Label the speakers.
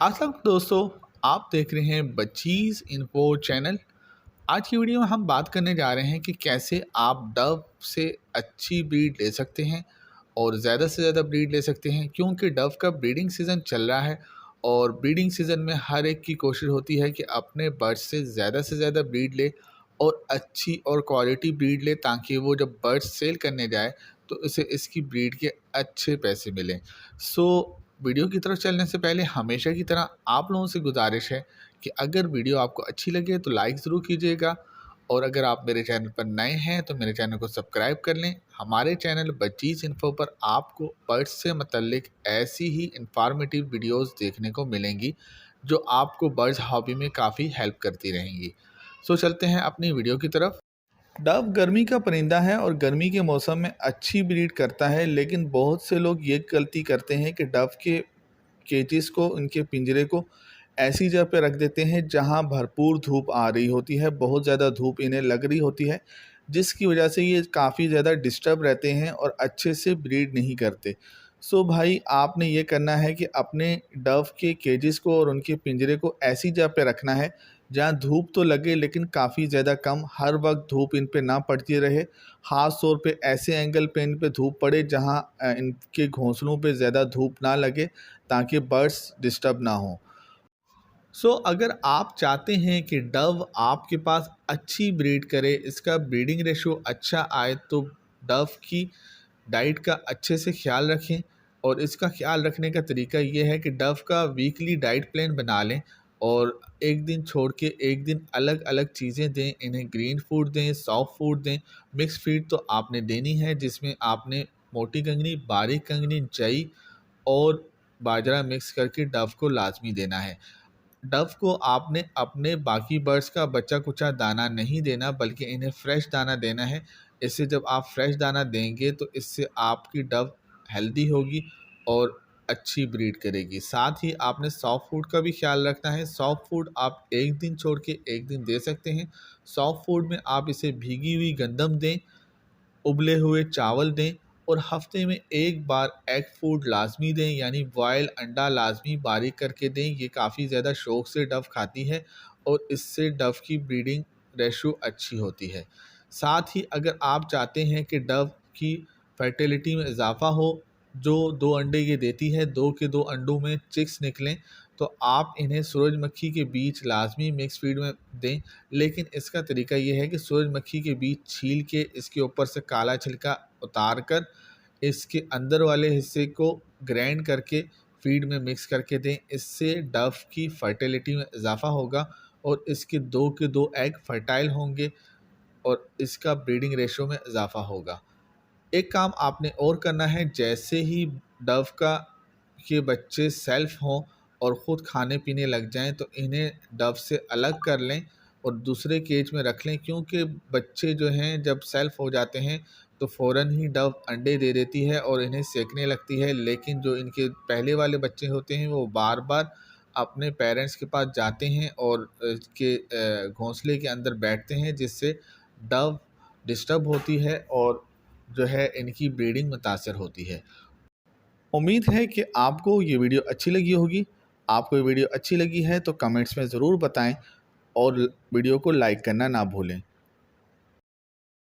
Speaker 1: अस्सलाम दोस्तों, आप देख रहे हैं बच्चीज़ इन्फो चैनल। आज की वीडियो में हम बात करने जा रहे हैं कि कैसे आप डव से अच्छी ब्रीड ले सकते हैं और ज़्यादा से ज़्यादा ब्रीड ले सकते हैं, क्योंकि डव का ब्रीडिंग सीज़न चल रहा है। और ब्रीडिंग सीज़न में हर एक की कोशिश होती है कि अपने बर्ड्स से ज़्यादा ब्रीड ले और अच्छी और क्वालिटी ब्रीड ले, ताकि वो जब बर्ड्स सेल करने जाए तो उसे इसकी ब्रीड के अच्छे पैसे मिलें। सो वीडियो की तरफ चलने से पहले हमेशा की तरह आप लोगों से गुजारिश है कि अगर वीडियो आपको अच्छी लगे तो लाइक ज़रूर कीजिएगा, और अगर आप मेरे चैनल पर नए हैं तो मेरे चैनल को सब्सक्राइब कर लें। हमारे चैनल बच्चीज़ इन्फो पर आपको बर्ड्स से मतलब ऐसी ही इंफॉर्मेटिव वीडियोस देखने को मिलेंगी जो आपको बर्ड्स हॉबी में काफ़ी हेल्प करती रहेंगी। सो चलते हैं अपनी वीडियो की तरफ। डव गर्मी का परिंदा है और गर्मी के मौसम में अच्छी ब्रीड करता है, लेकिन बहुत से लोग ये गलती करते हैं कि डव के केजेस को, उनके पिंजरे को ऐसी जगह पे रख देते हैं जहां भरपूर धूप आ रही होती है, बहुत ज़्यादा धूप इन्हें लग रही होती है, जिसकी वजह से ये काफ़ी ज़्यादा डिस्टर्ब रहते हैं और अच्छे से ब्रीड नहीं करते। सो भाई, आपने ये करना है कि अपने डव के केजेस को और उनके पिंजरे को ऐसी जगह पे रखना है जहाँ धूप तो लगे लेकिन काफ़ी ज़्यादा कम, हर वक्त धूप इन पे ना पड़ती रहे। ख़ास तौर पे ऐसे एंगल पे इन पे धूप पड़े जहाँ इनके घोंसलों पे ज़्यादा धूप ना लगे, ताकि बर्ड्स डिस्टर्ब ना हो। अगर आप चाहते हैं कि डव आपके पास अच्छी ब्रीड करे, इसका ब्रीडिंग रेशो अच्छा आए, तो डव की डाइट का अच्छे से ख्याल रखें। और इसका ख्याल रखने का तरीका ये है कि डव का वीकली डाइट प्लान बना लें और एक दिन छोड़ के एक दिन अलग अलग चीज़ें दें। इन्हें ग्रीन फूड दें, सॉफ्ट फूड दें। मिक्स फीड तो आपने देनी है, जिसमें आपने मोटी कंगनी, बारीक कंगनी, जई और बाजरा मिक्स करके डव को लाजमी देना है। डव को आपने अपने बाकी बर्ड्स का बचा कुचा दाना नहीं देना, बल्कि इन्हें फ्रेश दाना देना है। इससे जब आप फ्रेश दाना देंगे तो इससे आपकी डव हेल्दी होगी और अच्छी ब्रीड करेगी। साथ ही आपने सॉफ्ट फूड का भी ख्याल रखना है। सॉफ्ट फूड आप एक दिन छोड़ के एक दिन दे सकते हैं। सॉफ्ट फूड में आप इसे भीगी हुई गंदम दें, उबले हुए चावल दें, और हफ्ते में एक बार एग फूड लाजमी दें, यानी बॉयल अंडा लाजमी बारीक करके दें। ये काफ़ी ज़्यादा शौक से डव खाती है और इससे डव की ब्रीडिंग रेशो अच्छी होती है। साथ ही अगर आप चाहते हैं कि डव की फर्टिलिटी में इजाफा हो, जो 2 अंडे ये देती है, 2 के 2 अंडों में चिक्स निकलें, तो आप इन्हें सूरजमुखी के बीज लाजमी मिक्स फीड में दें। लेकिन इसका तरीका ये है कि सूरजमुखी के बीज छील के इसके ऊपर से काला छिलका उतार कर इसके अंदर वाले हिस्से को ग्राइंड करके फीड में मिक्स करके दें। इससे डव की फर्टिलिटी में इजाफा होगा और इसके 2 के 2 एग फर्टाइल होंगे और इसका ब्रीडिंग रेशो में इजाफा होगा। एक काम आपने और करना है, जैसे ही डव का के बच्चे सेल्फ हों और ख़ुद खाने पीने लग जाएं तो इन्हें डव से अलग कर लें और दूसरे केज में रख लें, क्योंकि बच्चे जो हैं जब सेल्फ हो जाते हैं तो फ़ौरन ही डव अंडे दे देती है और इन्हें सेकने लगती है। लेकिन जो इनके पहले वाले बच्चे होते हैं वो बार बार अपने पेरेंट्स के पास जाते हैं और के घोंसले के अंदर बैठते हैं, जिससे डव डिस्टर्ब होती है और जो है इनकी ब्रीडिंग मुतासर होती है। उम्मीद है कि आपको ये वीडियो अच्छी लगी होगी। आपको ये वीडियो अच्छी लगी है तो कमेंट्स में ज़रूर बताएं और वीडियो को लाइक करना ना भूलें।